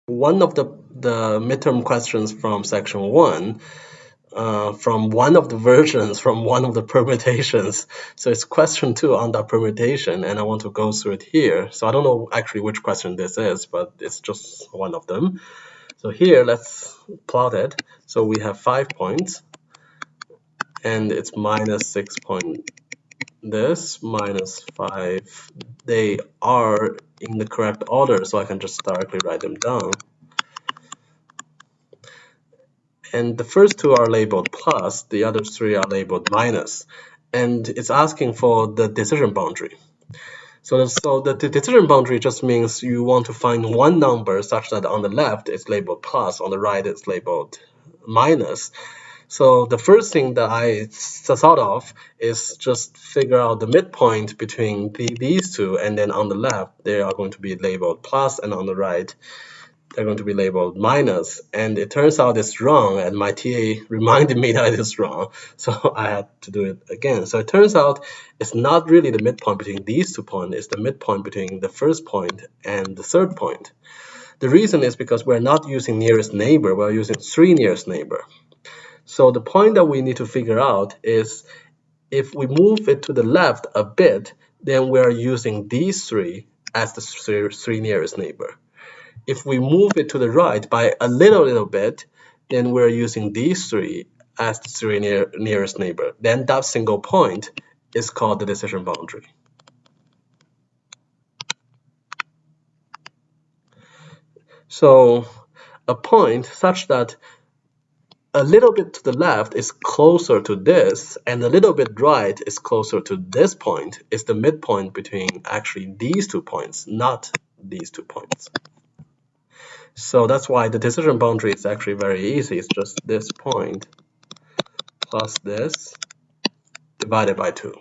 one of the midterm questions from section 1, from one of the versions, from one of the permutations. So it's question 2 on that permutation, and I want to go through it here. So I don't know actually which question this is, but it's just one of them. So here, let's plot it. So we have 5 points, and it's minus 6 point this, minus 5. They are in the correct order, so I can just directly write them down. And the first 2 are labeled plus, the other 3 are labeled minus. And it's asking for the decision boundary. So the decision boundary just means you want to find one number such that on the left it's labeled plus, on the right it's labeled minus. So the first thing that I thought of is just figure out the midpoint between these two, and then on the left they are going to be labeled plus, and on the right they're going to be labeled minus. And it turns out it's wrong, and my TA reminded me that it's wrong, so I had to do it again. So it turns out it's not really the midpoint between these 2 points, it's the midpoint between the first point and the third point. The reason is because we're not using nearest neighbor, we're using 3 nearest neighbor. So the point that we need to figure out is if we move it to the left a bit, then we're using these 3 as the 3 nearest neighbor. If we move it to the right by a little bit, then we're using these 3 as the 3 nearest neighbor. Then that single point is called the decision boundary. So a point such that a little bit to the left is closer to this, and a little bit right is closer to this point, is the midpoint between actually these 2 points, not these 2 points. So that's why the decision boundary is actually very easy. It's just this point plus this divided by 2.